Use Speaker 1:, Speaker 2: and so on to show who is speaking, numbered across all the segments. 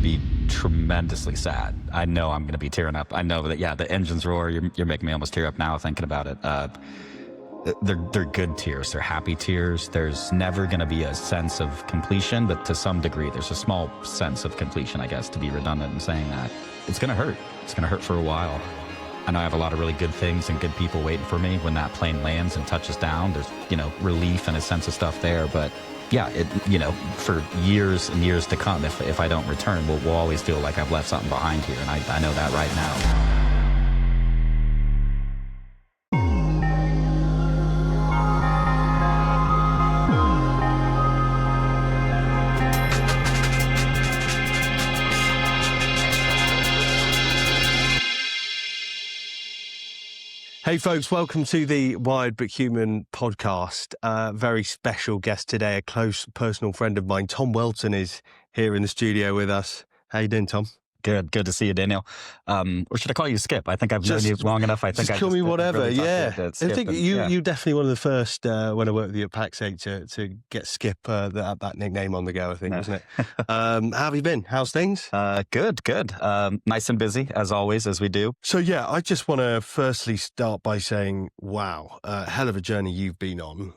Speaker 1: be tremendously sad. I know I'm going to be tearing up. I know that, yeah, the engines roar. You're making me almost tear up now thinking about it. They're good tears. They're happy tears. There's never going to be a sense of completion, but to some degree, there's a small sense of completion, I guess, to be redundant in saying that. It's going to hurt. It's going to hurt for a while. I know I have a lot of really good things and good people waiting for me when that plane lands and touches down. There's, relief and a sense of stuff there. But yeah, for years and years to come, if I don't return, we'll always feel like I've left something behind here. And I know that right now.
Speaker 2: Hey folks, welcome to the Wired But Human podcast. Very special guest today, a close personal friend of mine. Tom Welton is here in the studio with us. How you doing, Tom?
Speaker 1: Good to see you, Daniel. Or should I call you Skip? I think I've known you long enough. I think
Speaker 2: just call me whatever.
Speaker 1: Really
Speaker 2: yeah, I think you definitely one of the first when I worked with you at Pax8 to get Skip that nickname on the go. I think, wasn't it? How have you been? How's things?
Speaker 1: Good. Nice and busy as always, as we do.
Speaker 2: So yeah, I just want to firstly start by saying, wow, hell of a journey you've been on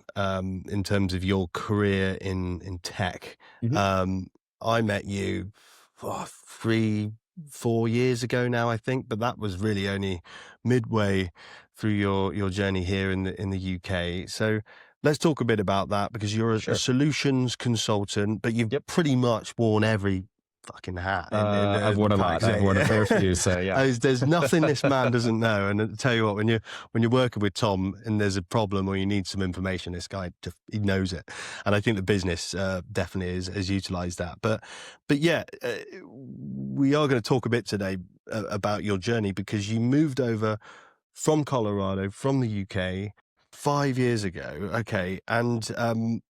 Speaker 2: in terms of your career in tech. Mm-hmm. I met you 3-4 years ago now, I think, but that was really only midway through your journey here in the UK. So let's talk a bit about that, because you're a solutions consultant, but you've pretty much worn every fucking hat.
Speaker 1: I've worn a lot. I've worn a fair few. So yeah,
Speaker 2: there's nothing this man doesn't know. And I'll tell you what, when you're working with Tom and there's a problem or you need some information, this guy he knows it. And I think the business definitely has utilised that. But yeah, we are going to talk a bit today about your journey, because you moved over from Colorado, from the UK, 5 years ago. Okay, and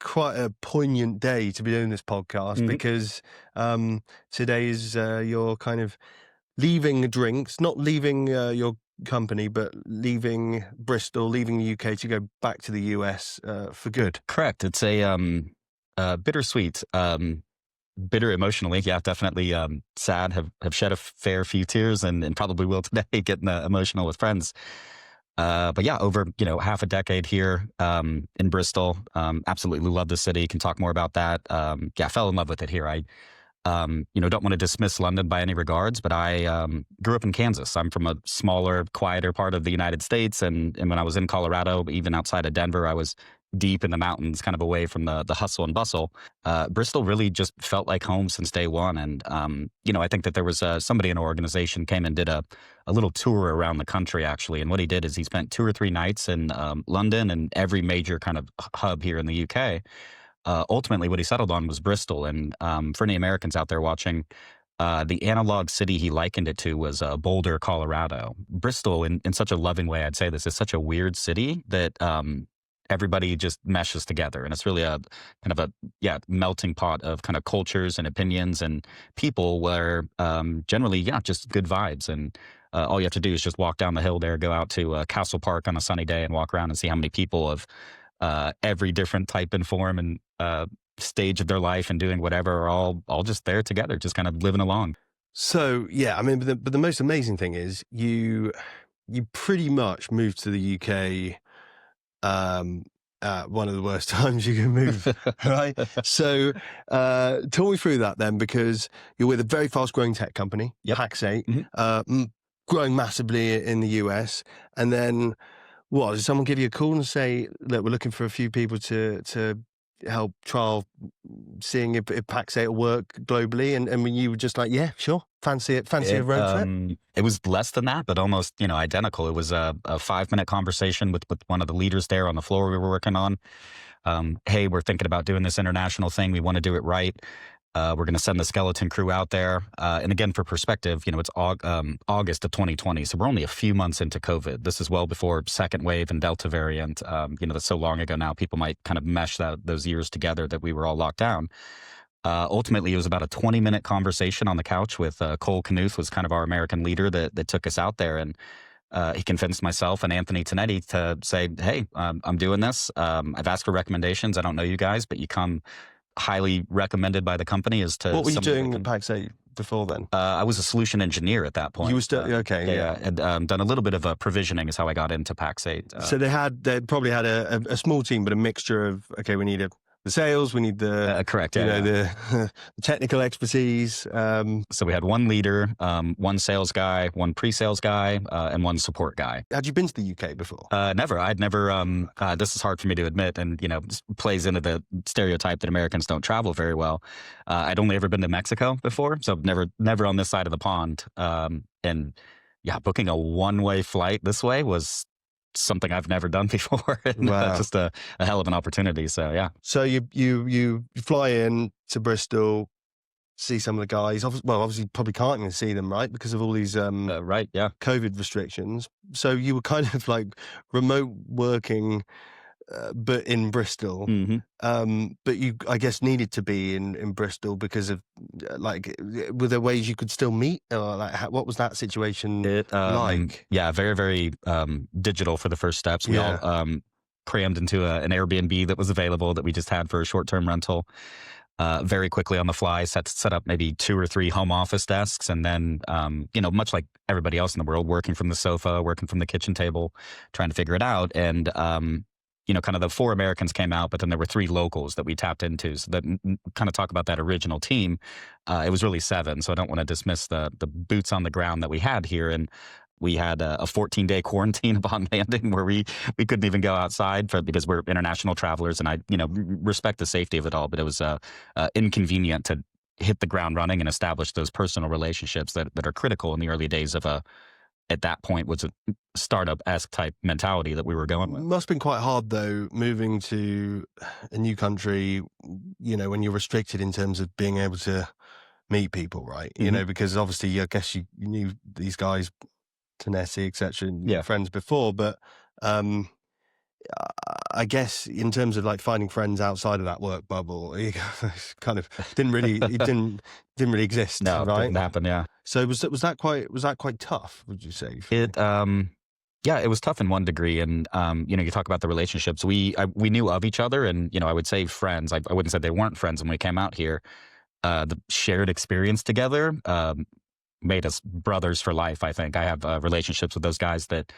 Speaker 2: quite a poignant day to be doing this podcast, mm-hmm. because today is your kind of leaving drinks, not leaving your company, but leaving Bristol, leaving the UK to go back to the US for good.
Speaker 1: Correct. It's a bittersweet, bitter emotionally. Yeah, definitely sad. Have shed a fair few tears and probably will today, getting emotional with friends. But yeah, over, half a decade here in Bristol. Absolutely love the city. Can talk more about that. I fell in love with it here. I, don't want to dismiss London by any regards, but I grew up in Kansas. I'm from a smaller, quieter part of the United States. And when I was in Colorado, even outside of Denver, I was deep in the mountains, kind of away from the hustle and bustle. Bristol really just felt like home since day one. And, I think that there was somebody in our organization came and did a little tour around the country, actually. And what he did is he spent 2 or 3 nights in London and every major kind of hub here in the UK. Ultimately, what he settled on was Bristol. And for any Americans out there watching, the analog city he likened it to was Boulder, Colorado. Bristol, in such a loving way, I'd say this is such a weird city that everybody just meshes together. And it's really a kind of a melting pot of kind of cultures and opinions and people where generally, just good vibes. And all you have to do is just walk down the hill there, go out to Castle Park on a sunny day and walk around and see how many people of every different type and form and stage of their life and doing whatever are all just there together, just kind of living along.
Speaker 2: So, yeah, I mean, but the most amazing thing is you pretty much moved to the UK one of the worst times you can move, right? So talk me through that then, because you're with a very fast growing tech company, Pax8, mm-hmm. Growing massively in the US. And then what, did someone give you a call and say, look, we're looking for a few people to help trial seeing if Pax8 will work globally? And when you were just like, yeah, sure, fancy a road trip?
Speaker 1: It was less than that, but almost, identical. It was a 5-minute conversation with one of the leaders there on the floor we were working on. Hey, we're thinking about doing this international thing. We want to do it right. We're going to send the skeleton crew out there. And again, for perspective, it's August of 2020. So we're only a few months into COVID. This is well before second wave and Delta variant. That's so long ago now, people might kind of mesh those years together that we were all locked down. Ultimately, it was about a 20-minute conversation on the couch with Cole Knuth, was kind of our American leader that took us out there. And he convinced myself and Anthony Tonetti to say, hey, I'm doing this. I've asked for recommendations. I don't know you guys, but you come highly recommended by the company as to...
Speaker 2: What were you doing at Pax8 before then?
Speaker 1: I was a solution engineer at that point.
Speaker 2: You were still okay,
Speaker 1: yeah. And done a little bit of provisioning is how I got into Pax8.
Speaker 2: So they probably had a small team, but a mixture of, okay, we need the sales, we need the
Speaker 1: correct,
Speaker 2: you
Speaker 1: yeah,
Speaker 2: know,
Speaker 1: yeah.
Speaker 2: the technical expertise.
Speaker 1: So we had one leader, one sales guy, one pre-sales guy, and one support guy.
Speaker 2: Had you been to the UK before?
Speaker 1: Never. I'd never. This is hard for me to admit, and this plays into the stereotype that Americans don't travel very well. I'd only ever been to Mexico before, so never on this side of the pond. And yeah, booking a one-way flight this way was something I've never done before. And,
Speaker 2: Wow.
Speaker 1: just a hell of an opportunity. So yeah.
Speaker 2: So you fly in to Bristol, see some of the guys. Obviously, probably can't even see them, right, because of all these
Speaker 1: Right. Yeah.
Speaker 2: COVID restrictions. So you were kind of like remote working, but in Bristol. But you, I guess, needed to be in Bristol because of were there ways you could still meet? Or what was that situation like?
Speaker 1: Yeah, very, very digital for the first steps. We all crammed into an Airbnb that was available that we just had for a short-term rental. Very quickly on the fly, set up maybe 2 or 3 home office desks, and then much like everybody else in the world, working from the sofa, working from the kitchen table, trying to figure it out. And kind of the 4 Americans came out, but then there were 3 locals that we tapped into. So that kind of talk about that original team. It was really 7, so I don't want to dismiss the boots on the ground that we had here. And we had a 14-day quarantine upon landing where we couldn't even go outside because we're international travelers, and I respect the safety of it all, but it was inconvenient to hit the ground running and establish those personal relationships that are critical in the early days of at that point was a startup-esque type mentality that we were going with.
Speaker 2: Must have been quite hard though, moving to a new country, when you're restricted in terms of being able to meet people, right? Because obviously I guess you knew these guys, Tennessee, etc., friends before, but I guess in terms of like finding friends outside of that work bubble, it kind of didn't really exist.
Speaker 1: No,
Speaker 2: right?
Speaker 1: It didn't happen. Yeah.
Speaker 2: So was that quite tough? Would you say?
Speaker 1: Yeah, it was tough in one degree, and you talk about the relationships. We knew of each other, and I would say friends. I wouldn't say they weren't friends when we came out here. The shared experience together made us brothers for life, I think. I have relationships with those guys that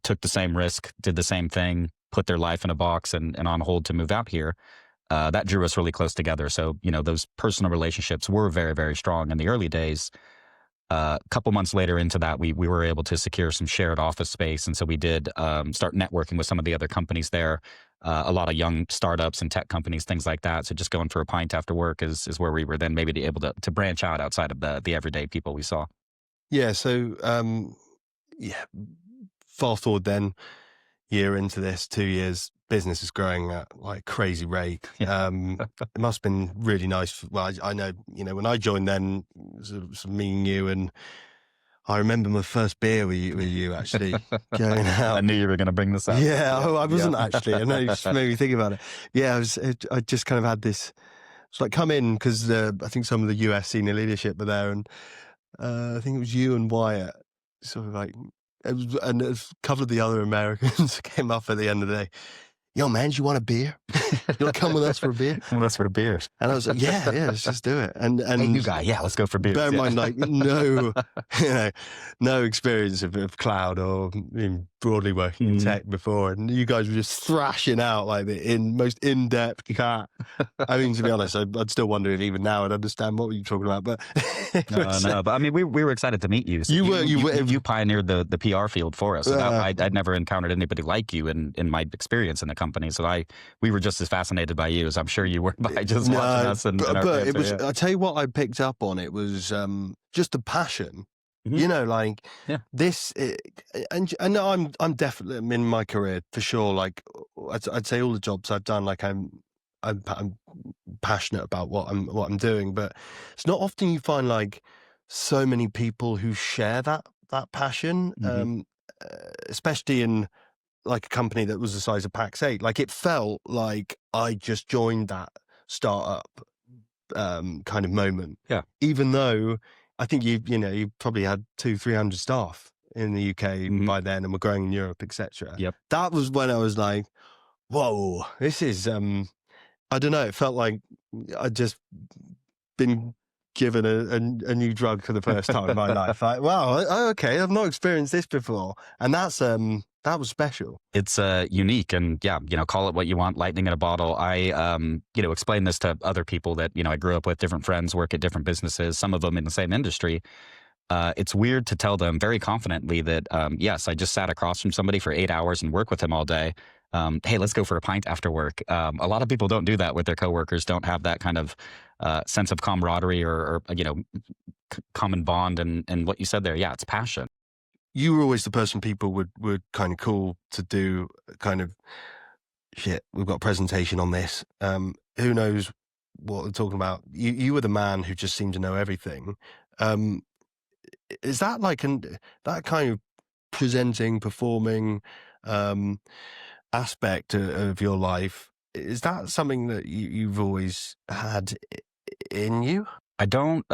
Speaker 1: took the same risk, did the same thing, put their life in a box and on hold to move out here. That drew us really close together. So, those personal relationships were very, very strong in the early days. A couple months later into that, we were able to secure some shared office space. And so we did start networking with some of the other companies there. A lot of young startups and tech companies, things like that. So just going for a pint after work is where we were then maybe able to branch out outside of the everyday people we saw.
Speaker 2: Yeah. So, fast forward then, year into this, 2 years, business is growing at like crazy rate.
Speaker 1: Yeah.
Speaker 2: It must have been really nice. Well, I know, when I joined then, sort of meeting you, and I remember my first beer with you actually going out.
Speaker 1: I knew you were going to bring this up.
Speaker 2: Yeah, I wasn't actually. I know you just made me think about it. Yeah, I just kind of had this. It's like come in because I think some of the US senior leadership were there, and I think it was you and Wyatt, sort of like, and a couple of the other Americans came up at the end of the day. Yo, man, do you want a beer? You want to come with us for a beer?
Speaker 1: Come with us for a beer.
Speaker 2: And I was like, yeah, let's just do it. And
Speaker 1: hey, new guy, yeah, let's go for beer.
Speaker 2: Bear in mind, like no experience of cloud or broadly working in tech before, and you guys were just thrashing out like the most in-depth cat. I mean, to be honest, I'd still wonder if even now I'd understand what were you talking about. But
Speaker 1: no, but I mean, we were excited to meet you. So you pioneered the PR field for us. So I'd never encountered anybody like you in my experience in the company. So we were just as fascinated by you as I'm sure you were by just watching us.
Speaker 2: But it was. I tell you what, I picked up on it was just the passion. This, and I'm definitely in my career for sure. Like I'd say all the jobs I've done, like I'm passionate about what I'm doing. But it's not often you find like so many people who share that passion, especially in like a company that was the size of Pax8. Like it felt like I just joined that startup kind of moment.
Speaker 1: Yeah.
Speaker 2: Even though I think you probably had 200-300 staff in the UK by then, and were growing in Europe, etc.
Speaker 1: Yep.
Speaker 2: That was when I was like, whoa, this is I don't know. It felt like I'd just been given a new drug for the first time in my life. Like, wow, okay, I've not experienced this before, and that was special.
Speaker 1: It's unique, and yeah, call it what you want, lightning in a bottle. I explain this to other people that I grew up with, different friends, work at different businesses, some of them in the same industry. It's weird to tell them very confidently that yes, I just sat across from somebody for 8 hours and work with him all day. Hey, let's go for a pint after work. A lot of people don't do that with their coworkers, don't have that kind of sense of camaraderie or common bond. And what you said there, yeah, it's passion.
Speaker 2: You were always the person people would kind of call to do kind of, shit, we've got a presentation on this. Who knows what they're talking about? You were the man who just seemed to know everything. Is that like that kind of presenting, performing aspect of your life? Is that something that you've always had in you?
Speaker 1: I don't.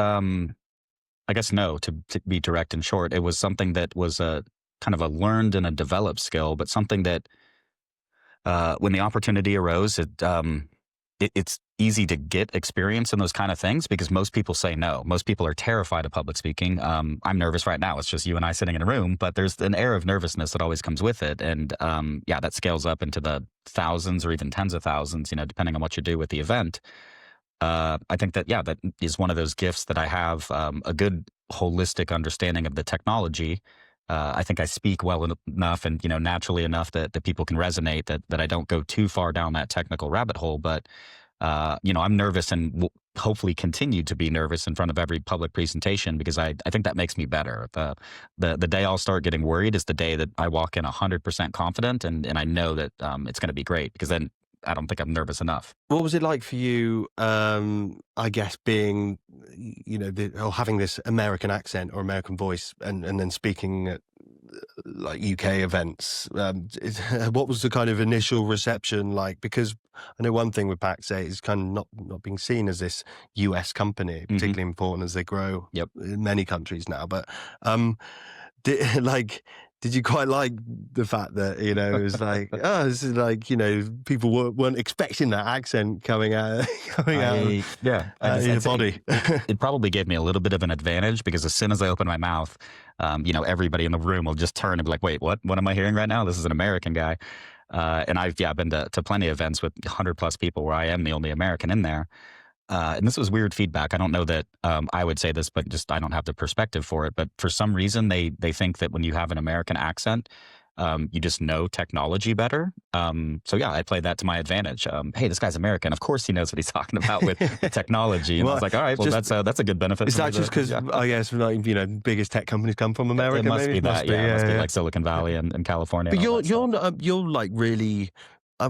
Speaker 1: I guess no. To be direct and short, it was something that was a kind of a learned and a developed skill, but something that when the opportunity arose, it's easy to get experience in those kind of things because most people say no. Most people are terrified of public speaking. I'm nervous right now. It's just you and I sitting in a room, but there's an air of nervousness that always comes with it. And yeah, that scales up into the thousands or even tens of thousands, depending on what you do with the event. I think that, yeah, that is one of those gifts that I have a good holistic understanding of the technology. I think I speak well enough and, naturally enough that people can resonate, that I don't go too far down that technical rabbit hole. But, I'm nervous and will hopefully continue to be nervous in front of every public presentation because I think that makes me better. The day I'll start getting worried is the day that I walk in 100% confident and I know that it's going to be great because then I don't think I'm nervous enough.
Speaker 2: What was it like for you, I guess, being, or having this American accent or American voice and then speaking at like UK events? What was the kind of initial reception like? Because I know one thing with Pax8 is kind of not being seen as this US company, particularly important as they grow in many countries now. But did you quite like the fact that, it was like, oh, this is like, people weren't expecting that accent coming out
Speaker 1: yeah,
Speaker 2: your body?
Speaker 1: It probably gave me a little bit of an advantage because as soon as I open my mouth, everybody in the room will just turn and be like, wait, what am I hearing right now? This is an American guy. And I've been to plenty of events with 100 plus people where I am the only American in there. And this was weird feedback. I don't know that I would say this, but just I don't have the perspective for it. But for some reason, they think that when you have an American accent, you just know technology better. So yeah, I played that to my advantage. Hey, this guy's American. Of course, he knows what he's talking about with technology. And I was like, all right, well, that's a good benefit.
Speaker 2: Is that just because I guess biggest tech companies come from America?
Speaker 1: It must
Speaker 2: maybe?
Speaker 1: Be that. It must be like Silicon Valley and California.
Speaker 2: But you're like really.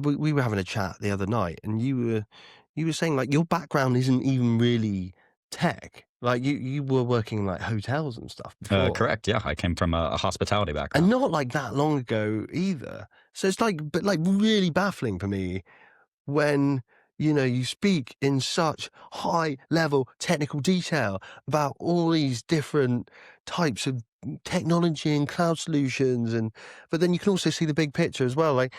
Speaker 2: We were having a chat the other night, and you were saying like your background isn't even really tech. Like you were working in like hotels and stuff before.
Speaker 1: Correct. Yeah. I came from a hospitality background.
Speaker 2: And not like that long ago either. So it's like really baffling for me when, you speak in such high level technical detail about all these different types of technology and cloud solutions. But then you can also see the big picture as well. Like,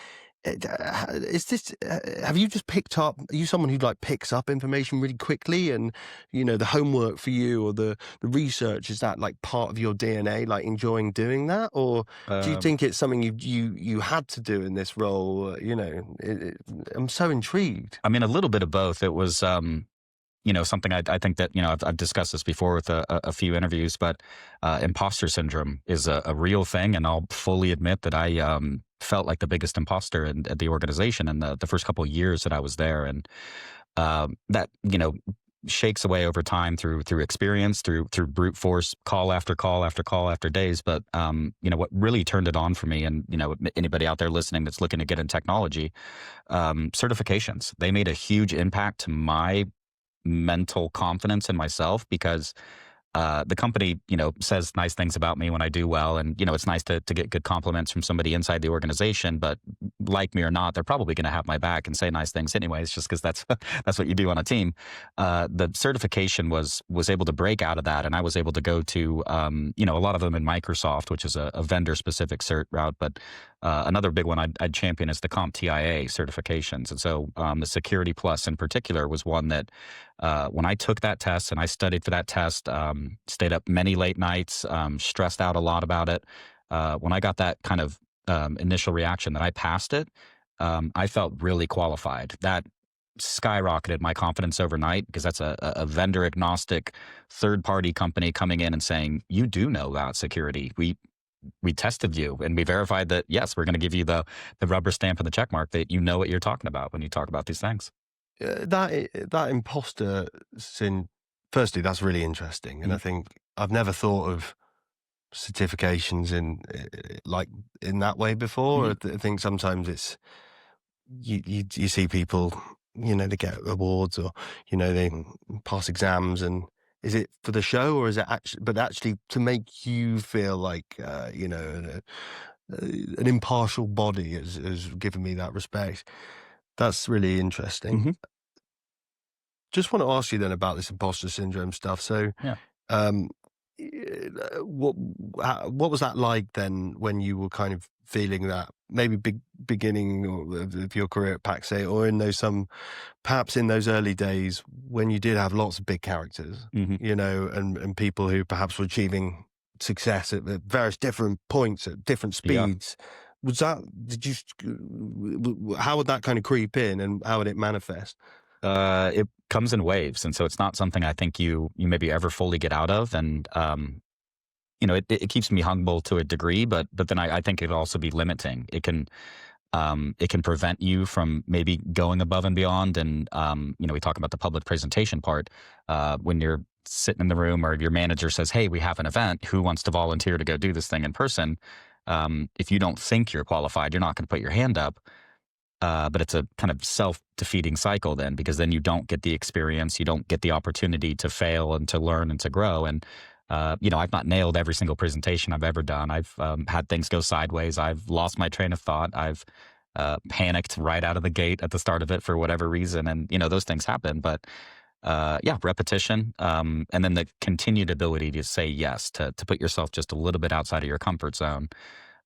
Speaker 2: is this, have you just picked up, are you someone who like picks up information really quickly and, the homework for you or the research, is that like part of your DNA, like enjoying doing that? Or do you think it's something you had to do in this role? I'm so intrigued.
Speaker 1: I mean, a little bit of both. It was, something I think that, I've discussed this before with a few interviews, but imposter syndrome is a real thing. And I'll fully admit that I felt like the biggest imposter at the organization in the first couple of years that I was there. And that, shakes away over time through experience, through brute force, call after call after call after days. But, what really turned it on for me and, anybody out there listening that's looking to get in technology, certifications, they made a huge impact to my mental confidence in myself because the company, says nice things about me when I do well. And, it's nice to get good compliments from somebody inside the organization, but like me or not, they're probably going to have my back and say nice things anyways, just because that's what you do on a team. The certification was able to break out of that. And I was able to go to, a lot of them in Microsoft, which is a vendor specific cert route. But another big one I'd champion is the CompTIA certifications. And so the Security Plus in particular was one that When I took that test and I studied for that test, stayed up many late nights, stressed out a lot about it. When I got that kind of initial reaction that I passed it, I felt really qualified. That skyrocketed my confidence overnight because that's a vendor agnostic third party company coming in and saying, you do know about security. We tested you and we verified that, yes, we're going to give you the rubber stamp and the check mark that you know what you're talking about when you talk about these things.
Speaker 2: That imposter sin. Firstly, that's really interesting, and I
Speaker 1: Mhm.
Speaker 2: think I've never thought of certifications like in that way before.
Speaker 1: Mhm.
Speaker 2: I think sometimes it's you see people, they get awards or they pass exams, and is it for the show or is it actually to make you feel like an impartial body has given me that respect. That's really interesting.
Speaker 1: Mhm.
Speaker 2: Just want to ask you then about this imposter syndrome stuff. So,
Speaker 1: Yeah.
Speaker 2: um, what what was that like then when you were kind of feeling that maybe beginning of your career at Paxay, or in those perhaps in those early days when you did have lots of big characters,
Speaker 1: Mhm.
Speaker 2: and people who perhaps were achieving success at various different points at different
Speaker 1: Yeah.
Speaker 2: speeds. Was that, how would that kind of creep in and how would it manifest?
Speaker 1: It comes in waves, and so it's not something I think you maybe ever fully get out of. And it keeps me humble to a degree, but then I think it'll also be limiting. It can prevent you from maybe going above and beyond. And we talk about the public presentation part. When you're sitting in the room or your manager says, "Hey, we have an event. Who wants to volunteer to go do this thing in person?" If you don't think you're qualified, you're not going to put your hand up. But it's a kind of self-defeating cycle then, because then you don't get the experience, you don't get the opportunity to fail and to learn and to grow. And I've not nailed every single presentation I've ever done. I've had things go sideways. I've lost my train of thought. I've panicked right out of the gate at the start of it for whatever reason, and those things happen. But yeah, repetition, and then the continued ability to say yes, to put yourself just a little bit outside of your comfort zone.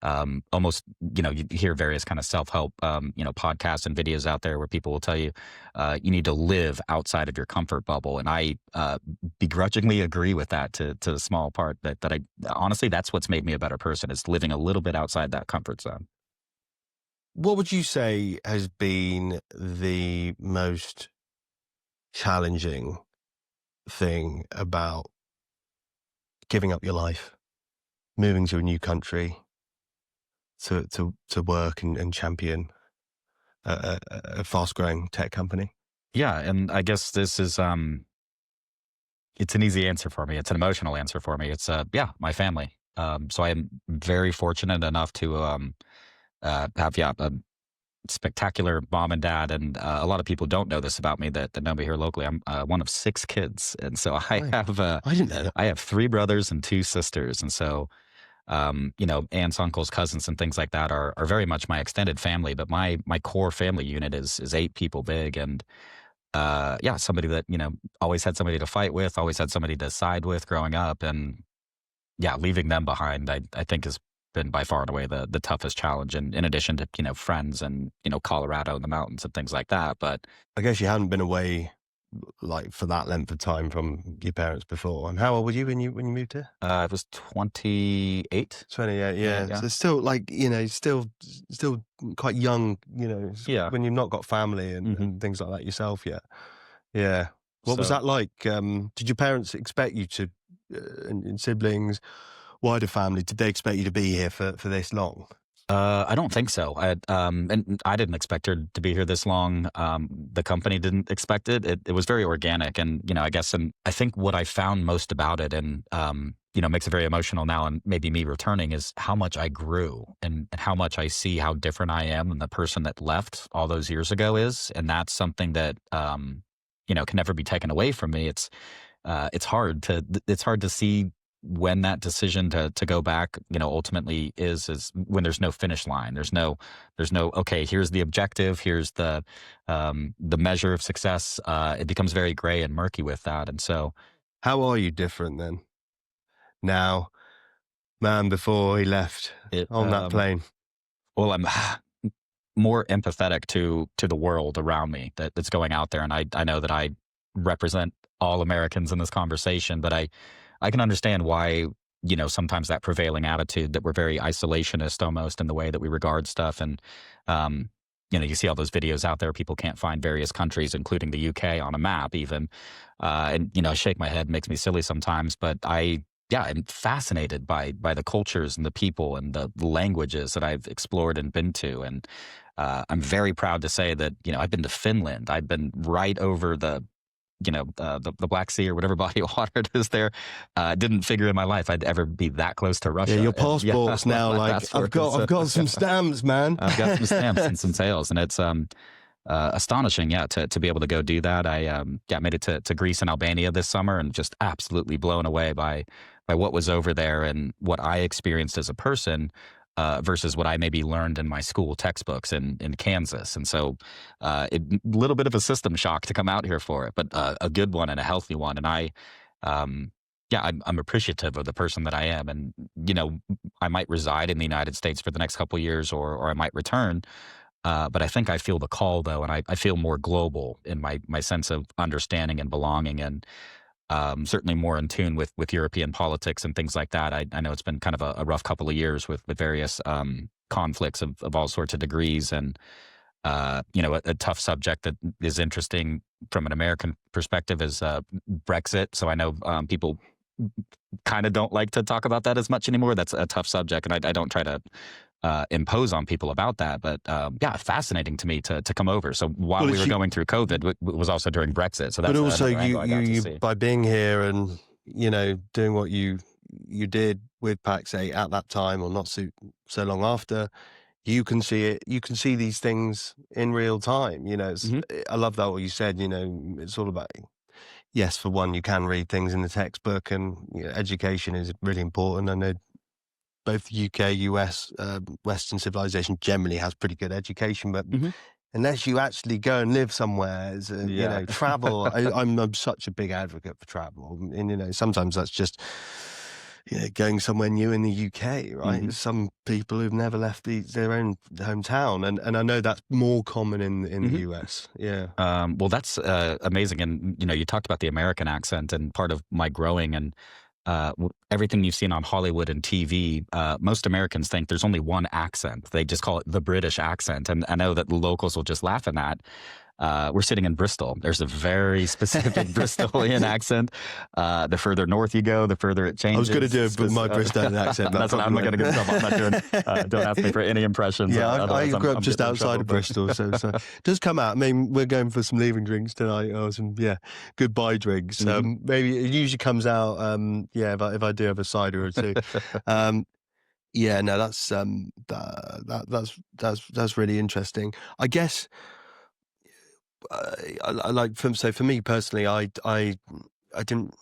Speaker 1: Almost, you hear various kind of self-help, podcasts and videos out there where people will tell you, you need to live outside of your comfort bubble. And I begrudgingly agree with that to a small part. That I honestly, that's what's made me a better person, is living a little bit outside that comfort zone.
Speaker 2: What would you say has been the most challenging thing about giving up your life, moving to a new country to work and champion a fast growing tech company?
Speaker 1: Yeah, and I guess this is it's an easy answer for me. It's an emotional answer for me. It's yeah, my family. So I am very fortunate enough to have a spectacular mom and dad, and a lot of people don't know this about me that know me here locally. I'm one of six kids, and so I
Speaker 2: Right.
Speaker 1: have
Speaker 2: I didn't know that.
Speaker 1: I have three brothers and two sisters, and so aunts, uncles, cousins, and things like that are very much my extended family. But my core family unit is eight people big, and yeah, somebody that always had somebody to fight with, always had somebody to side with growing up, and yeah, leaving them behind, I think has been by far and away the toughest challenge. And in addition to friends and Colorado and the mountains and things like that. But
Speaker 2: I guess you hadn't been away like for that length of time from your parents before. And how old were you when you moved here?
Speaker 1: I was 28.
Speaker 2: 28,
Speaker 1: Yeah,
Speaker 2: yeah.
Speaker 1: yeah,
Speaker 2: So still like, still quite young,
Speaker 1: yeah.
Speaker 2: when you've not got family
Speaker 1: Hmm.
Speaker 2: and things like that yourself yet. Yeah. What was
Speaker 1: So
Speaker 2: that like? Did your parents expect you to, and siblings, wider family, did they expect you to be here for this long?
Speaker 1: I don't think so. And I didn't expect her to be here this long. The company didn't expect it. It was very organic, and I guess, and I think what I found most about it, and makes it very emotional now, and maybe me returning, is how much I grew, and how much I see how different I am than the person that left all those years ago is, and that's something that can never be taken away from me. It's hard to see when that decision to go back, ultimately is when there's no finish line. There's no, okay, here's the objective, here's the measure of success. It becomes very gray and murky with that. And so
Speaker 2: How are you different then? Now, man, before he left
Speaker 1: it,
Speaker 2: on that plane.
Speaker 1: well, I'm more empathetic to the world around me that's going out there. And I know that I represent all Americans in this conversation, but I can understand why, sometimes that prevailing attitude that we're very isolationist almost in the way that we regard stuff. And, um, you see all those videos out there. People can't find various countries, including the UK, on a map, even. And, I shake my head, makes me silly sometimes. But yeah, I'm fascinated by the cultures and the people and the languages that I've explored and been to. And I'm very proud to say that, I've been to Finland. I've been right over the Black Sea or whatever body of water it is there. Didn't figure in my life I'd ever be that close to Russia.
Speaker 2: Yeah, your
Speaker 1: And,
Speaker 2: passport's now
Speaker 1: my
Speaker 2: like,
Speaker 1: passport
Speaker 2: I've got some stamps, man.
Speaker 1: I've got some stamps and some tails, and it's astonishing, yeah, to be able to go do that. I made it to Greece and Albania this summer, and just absolutely blown away by what was over there and what I experienced as a person. Versus what I maybe learned in my school textbooks in Kansas. And so a little bit of a system shock to come out here for it, but a good one and a healthy one. And I'm appreciative of the person that I am. And, I might reside in the United States for the next couple of years, or I might return. But I think I feel the call, though, and I feel more global in my sense of understanding and belonging, and certainly more in tune with European politics and things like that. I know it's been kind of a rough couple of years with various conflicts of all sorts of degrees, and a tough subject that is interesting from an American perspective is Brexit. So I know people kind of don't like to talk about that as much anymore. That's a tough subject, and I don't try to impose on people about that. But yeah, fascinating to me to come over. So while we were going through COVID, it was also during Brexit. So that's
Speaker 2: but also
Speaker 1: you
Speaker 2: by being here and doing what you did with Pax8 at that time, or not so long after, you can see it. You can see these things in real time. I love that what you said. It's all about. Yes, for one, you can read things in the textbook, and education is really important. I know both the UK, US, Western civilization generally has pretty good education, but unless you actually go and live somewhere, travel. I'm such a big advocate for travel, and sometimes that's just going somewhere new in the UK, right? Some people who've never left their own hometown, and I know that's more common in the US. Yeah.
Speaker 1: Well, that's amazing, and you talked about the American accent, and part of my growing and everything you've seen on Hollywood and TV, most Americans think there's only one accent. They just call it the British accent. And I know that the locals will just laugh at that. We're sitting in Bristol. There's a very specific Bristolian accent. The further north you go, the further it changes.
Speaker 2: I was going to do my Bristolian accent.
Speaker 1: That's what I'm not going to get myself. I'm not doing. Don't ask me for any impressions.
Speaker 2: Yeah, I grew up just outside of Bristol, so it does come out. I mean, we're going for some leaving drinks tonight, or some goodbye drinks. Maybe it usually comes out. If I do have a cider or two. Yeah, no, that's really interesting. I guess. For me personally, I didn't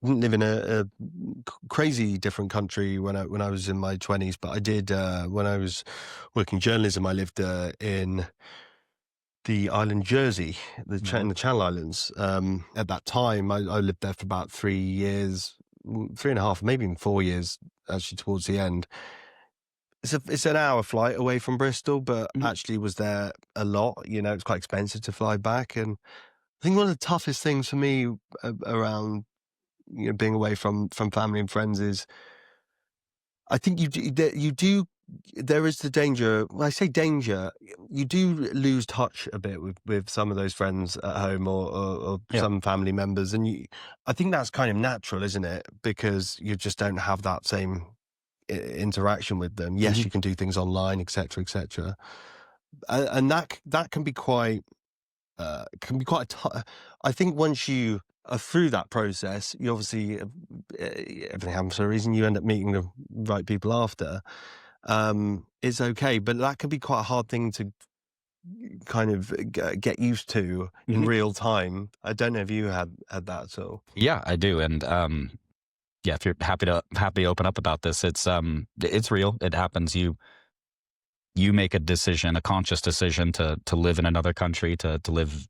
Speaker 2: live in a crazy different country when I was in my 20s, but I did when I was working journalism. I lived in the island Jersey, in the Channel Islands. At that time, I lived there for about 3 years, 3.5, maybe even 4 years, actually towards the end. It's an hour flight away from Bristol, but actually was there a lot. It's quite expensive to fly back, and I think one of the toughest things for me around being away from family and friends is, I think there is the danger. When I say danger, you do lose touch a bit with some of those friends at home, or some family members, and I think that's kind of natural, isn't it? Because you just don't have that same interaction with them. Yes, you can do things online, etc., etc., and that can be quite I think once you are through that process, you obviously everything happens for a reason. You end up meeting the right people after. It's okay, but that can be quite a hard thing to kind of get used to in real time. I don't know if you had that at all.
Speaker 1: Yeah, I do, and if you're happy to open up about this, it's real. It happens. You make a decision, a conscious decision to live in another country, to live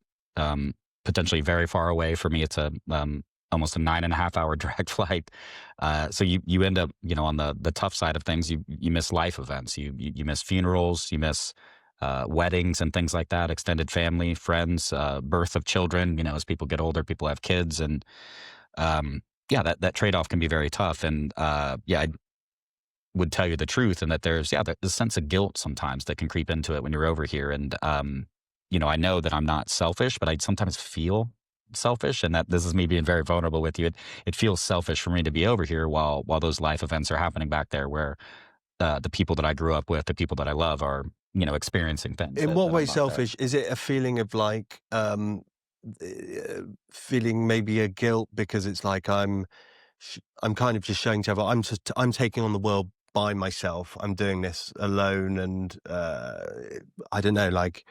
Speaker 1: potentially very far away. For me, it's almost a 9.5-hour direct flight. So you end up, on the tough side of things. You miss life events. You miss funerals. You miss weddings and things like that, extended family, friends, birth of children. As people get older, people have kids, and yeah, that trade off can be very tough. And yeah, I would tell you the truth, and that there's there's a sense of guilt sometimes that can creep into it when you're over here. And I know that I'm not selfish, but I sometimes feel selfish, and that this is me being very vulnerable with you. It feels selfish for me to be over here while those life events are happening back there, where the people that I grew up with, the people that I love, are experiencing things
Speaker 2: In what
Speaker 1: that I'm
Speaker 2: way
Speaker 1: not there.
Speaker 2: selfish? Is it a feeling of like, feeling maybe a guilt because it's like I'm kind of just showing to everyone I'm taking on the world by myself. I'm doing this alone, and I don't know, like,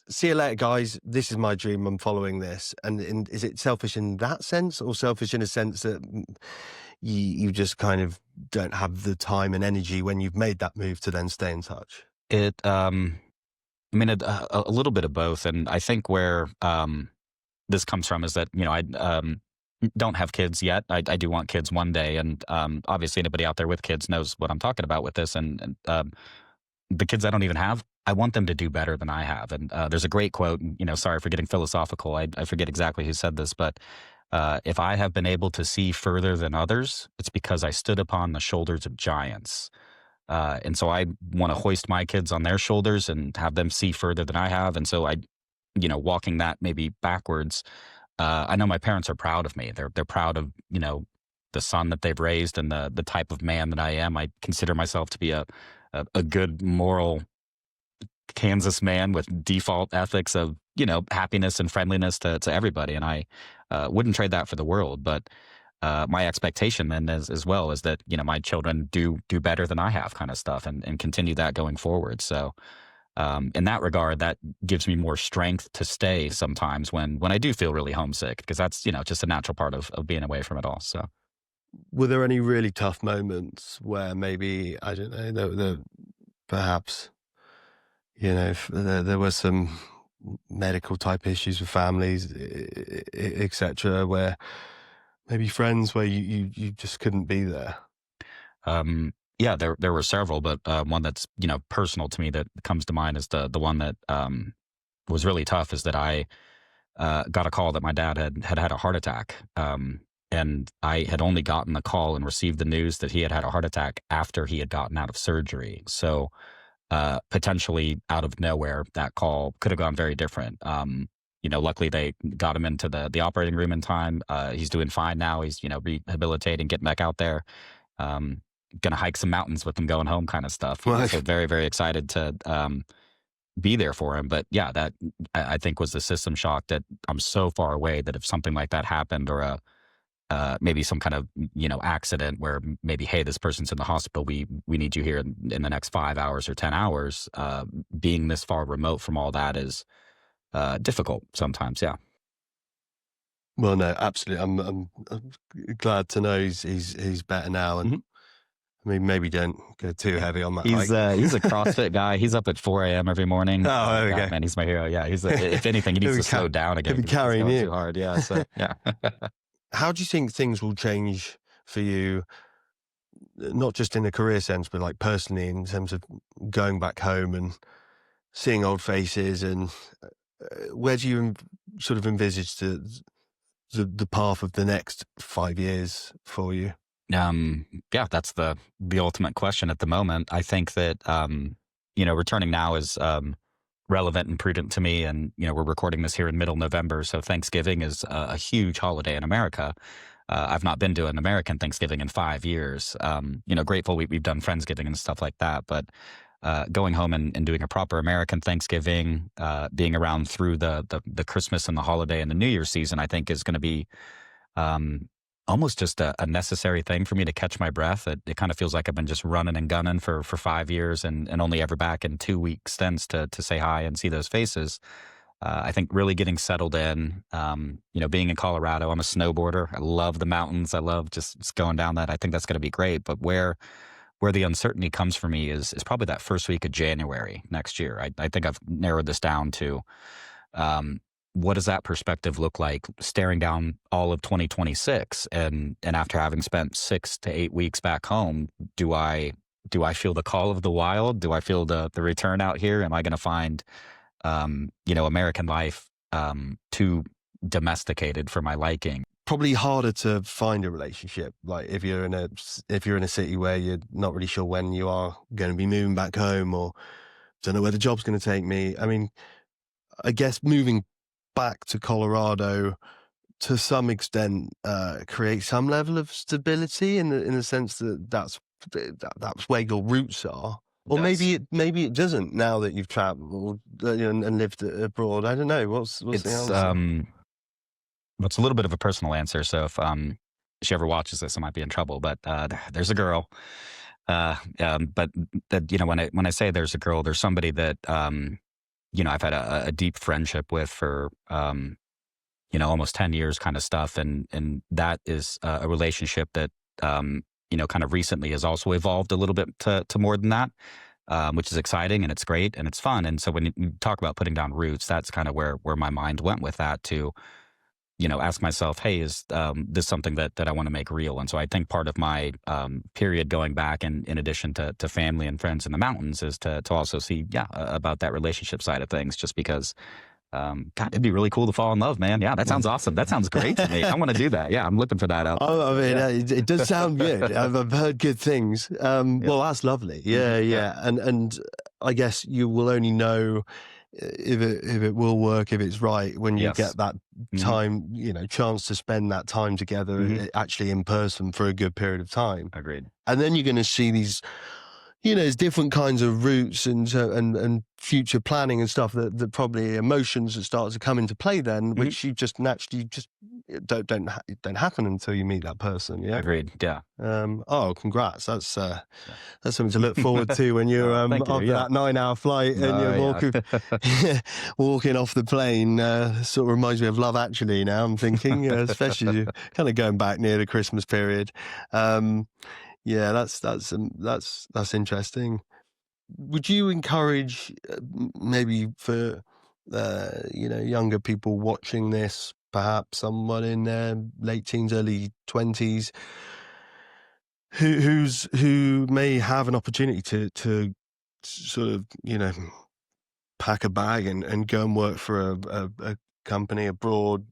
Speaker 2: see you later, guys. This is my dream. I'm following this. And is it selfish in that sense, or selfish in a sense that you just kind of don't have the time and energy when you've made that move to then stay in touch?
Speaker 1: It, I mean, a little bit of both, and I think where this comes from is that I don't have kids yet. I do want kids one day, and obviously anybody out there with kids knows what I'm talking about with this. And the kids I don't even have, I want them to do better than I have. And there's a great quote. Sorry for getting philosophical. I forget exactly who said this, but if I have been able to see further than others, it's because I stood upon the shoulders of giants. And so I want to hoist my kids on their shoulders and have them see further than I have. And so walking that maybe backwards. I know my parents are proud of me. They're proud of the son that they've raised, and the type of man that I am. I consider myself to be a good moral Kansas man with default ethics of happiness and friendliness to everybody, and I wouldn't trade that for the world. But my expectation then as well is that my children do better than I have, kind of stuff, and continue that going forward. So in that regard, that gives me more strength to stay sometimes when I do feel really homesick, because that's just a natural part of being away from it all. So
Speaker 2: Were there any really tough moments where maybe, I don't know, perhaps, there were some medical type issues with families, etc., where maybe friends where you just couldn't be there?
Speaker 1: yeah, there were several, but one that's personal to me that comes to mind is the one that was really tough. Is that I got a call that my dad had a heart attack. And I had only gotten the call and received the news that he had a heart attack after he had gotten out of surgery. So potentially out of nowhere, that call could have gone very different. Luckily they got him into the operating room in time. He's doing fine now. He's rehabilitating, getting back out there. Gonna hike some mountains with him going home, kind of stuff.
Speaker 2: Right.
Speaker 1: So very, very excited to be there for him. But yeah, that I think was the system shock, that I'm so far away that if something like that happened, or maybe some kind of accident where maybe, hey, this person's in the hospital, we need you here in the next 5 hours or 10 hours. Being this far remote from all that is difficult sometimes. Yeah.
Speaker 2: Well, no, absolutely. I'm glad to know he's better now, and I mean, maybe don't go too heavy on that.
Speaker 1: He's a CrossFit guy. He's up at 4 a.m. every morning.
Speaker 2: Oh, there we go.
Speaker 1: Man, he's my hero. Yeah, if anything, he needs to slow down again.
Speaker 2: He'll be carrying
Speaker 1: he's going
Speaker 2: you
Speaker 1: too hard. Yeah. So yeah.
Speaker 2: How do you think things will change for you, not just in a career sense, but like personally, in terms of going back home and seeing old faces? And where do you sort of envisage the path of the next 5 years for you?
Speaker 1: Yeah, that's the ultimate question at the moment. I think that returning now is relevant and prudent to me, and we're recording this here in middle November, so Thanksgiving is a huge holiday in America. I've not been to an American Thanksgiving in 5 years. Grateful we've done Friendsgiving and stuff like that, but going home and doing a proper American Thanksgiving, being around through the Christmas and the holiday and the New Year's season, I think is going to be almost just a necessary thing for me to catch my breath. It kind of feels like I've been just running and gunning for 5 years, and only ever back in 2 week stints to say hi and see those faces. I think really getting settled in, being in Colorado, I'm a snowboarder. I love the mountains. I love just going down that. I think that's going to be great. But where the uncertainty comes for me is probably that first week of January next year. I think I've narrowed this down to, what does that perspective look like staring down all of 2026? And after having spent 6 to 8 weeks back home, do I do I feel the call of the wild? Do I feel the return out here? Am I going to find, American life too domesticated for my liking?
Speaker 2: Probably harder to find a relationship. Like if you're in a city where you're not really sure when you are going to be moving back home, or don't know where the job's going to take me. I mean, I guess moving back to Colorado to some extent creates some level of stability in the sense that that's where your roots are. Or
Speaker 1: Does.
Speaker 2: maybe it doesn't now that you've traveled and lived abroad. I don't know. What's the
Speaker 1: It's
Speaker 2: answer?
Speaker 1: it's a little bit of a personal answer. So if she ever watches this, I might be in trouble. But there's a girl. But that, when I say there's a girl, there's somebody that I've had a deep friendship with for almost 10 years, kind of stuff, and that is a relationship that kind of recently has also evolved a little bit to more than that. Which is exciting, and it's great, and it's fun. And so when you talk about putting down roots, that's kind of where my mind went with that, to ask myself, hey, is this something that I want to make real? And so I think part of my period going back, and in addition to family and friends in the mountains, is to also see, about that relationship side of things, just because, God, it'd be really cool to fall in love, man. Yeah, that sounds awesome. That sounds great to me. I want to do that. Yeah, I'm looking for that out.
Speaker 2: I mean,
Speaker 1: Yeah.
Speaker 2: it does sound good. I've heard good things. Well, that's lovely. Yeah, yeah. And I guess you will only know if it will work, if it's right, when you
Speaker 1: Yes.
Speaker 2: get that
Speaker 1: Mhm.
Speaker 2: time, chance to spend that time together, actually in person for a good period of time.
Speaker 1: Agreed.
Speaker 2: And then you're going to see these, there's different kinds of routes and future planning and stuff that probably emotions that start to come into play then, which you just naturally just don't happen until you meet that person. Yeah.
Speaker 1: Agreed. Yeah.
Speaker 2: Oh, congrats. That's something to look forward to when you're
Speaker 1: Thank you.
Speaker 2: after
Speaker 1: Yeah.
Speaker 2: that 9-hour flight and you're walking off the plane. Sort of reminds me of Love Actually now, I'm thinking, especially kind of going back near the Christmas period. Yeah, that's interesting. Would you encourage maybe for younger people watching this, perhaps someone in their late teens, early 20s, who may have an opportunity to sort of pack a bag and go and work for a company abroad?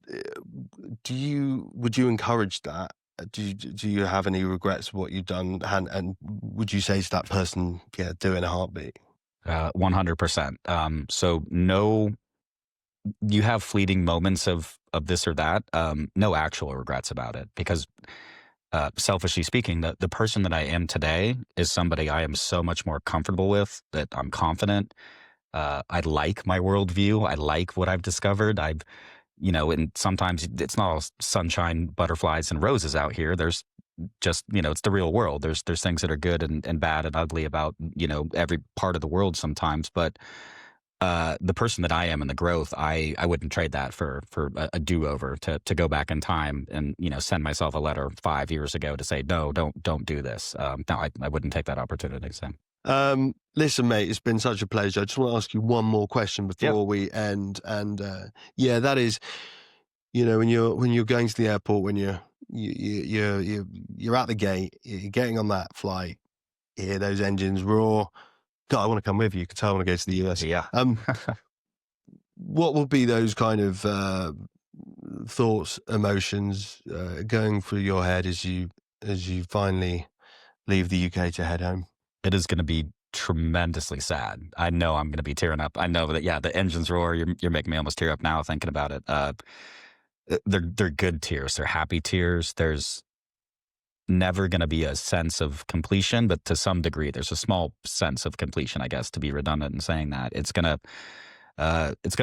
Speaker 2: Would you encourage that? Do you have any regrets for what you've done? And would you say to that person, yeah, do it in a heartbeat?
Speaker 1: 100%. So no, you have fleeting moments of this or that. No actual regrets about it, because selfishly speaking, the person that I am today is somebody I am so much more comfortable with, that I'm confident. I like my worldview. I like what I've discovered. And sometimes it's not all sunshine, butterflies, and roses out here. There's just, it's the real world. There's things that are good and bad and ugly about, every part of the world sometimes. But the person that I am and the growth, I wouldn't trade that for a do-over, to go back in time and, send myself a letter 5 years ago to say, no, don't do this. No, I wouldn't take that opportunity. So.
Speaker 2: Listen, mate, it's been such a pleasure. I just want to ask you one more question before we end. And that is, when you're going to the airport, when you're at the gate, you're getting on that flight, you hear those engines roar. God, I want to come with you. You can tell I want to go to the US.
Speaker 1: Yeah.
Speaker 2: What will be those kind of thoughts, emotions going through your head as you finally leave the UK to head home?
Speaker 1: It is going to be tremendously sad. I know I'm going to be tearing up. I know that, the engines roar. You're making me almost tear up now thinking about it. They're good tears. They're happy tears. There's never going to be a sense of completion, but to some degree, there's a small sense of completion, I guess, to be redundant in saying that. It's gonna hurt. It's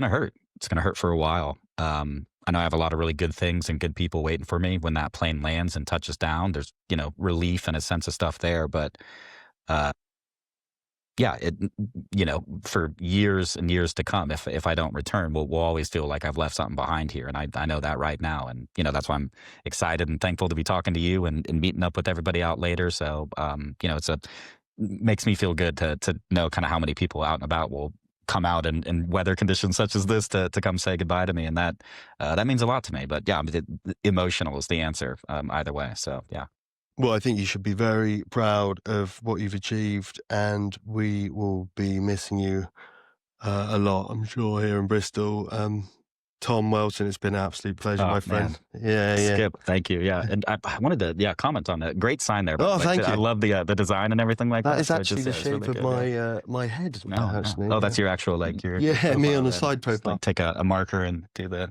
Speaker 1: gonna hurt for a while. I know I have a lot of really good things and good people waiting for me when that plane lands and touches down. There's, relief and a sense of stuff there, but for years and years to come, if I don't return, we'll always feel like I've left something behind here. And I know that right now. And, that's why I'm excited and thankful to be talking to you and meeting up with everybody out later. So, makes me feel good to know kind of how many people out and about will come out in weather conditions such as this to come say goodbye to me. And that means a lot to me. But yeah, emotional is the answer either way. So, yeah.
Speaker 2: Well, I think you should be very proud of what you've achieved, and we will be missing you a lot, I'm sure, here in Bristol. Tom Welton, it's been an absolute pleasure,
Speaker 1: Oh
Speaker 2: my
Speaker 1: man,
Speaker 2: friend. Yeah, yeah.
Speaker 1: Skip, thank you. Yeah, and I wanted to comment on that. Great sign there, by the
Speaker 2: Oh,
Speaker 1: way.
Speaker 2: thank
Speaker 1: I
Speaker 2: you.
Speaker 1: love the design and everything like
Speaker 2: That
Speaker 1: that.
Speaker 2: is
Speaker 1: So it
Speaker 2: actually
Speaker 1: just
Speaker 2: the
Speaker 1: it's really
Speaker 2: shape of
Speaker 1: good. Yeah.
Speaker 2: my head,
Speaker 1: No, no.
Speaker 2: actually.
Speaker 1: Oh,
Speaker 2: Yeah,
Speaker 1: that's your actual like your
Speaker 2: yeah, me on
Speaker 1: profile
Speaker 2: the
Speaker 1: then.
Speaker 2: side
Speaker 1: Just
Speaker 2: profile.
Speaker 1: like take a marker and do the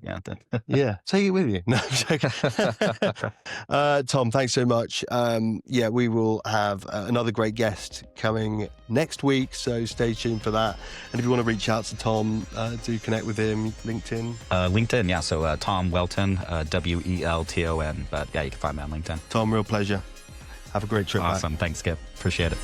Speaker 2: Yeah, take it with you. No, I'm joking. Tom, thanks so much. Yeah, we will have another great guest coming next week, so stay tuned for that. And if you want to reach out to Tom, do connect with him, LinkedIn.
Speaker 1: LinkedIn, yeah. So Tom Welton, Welton. But yeah, you can find me on LinkedIn.
Speaker 2: Tom, real pleasure. Have a great trip back.
Speaker 1: Awesome. Thanks, Skip. Appreciate it.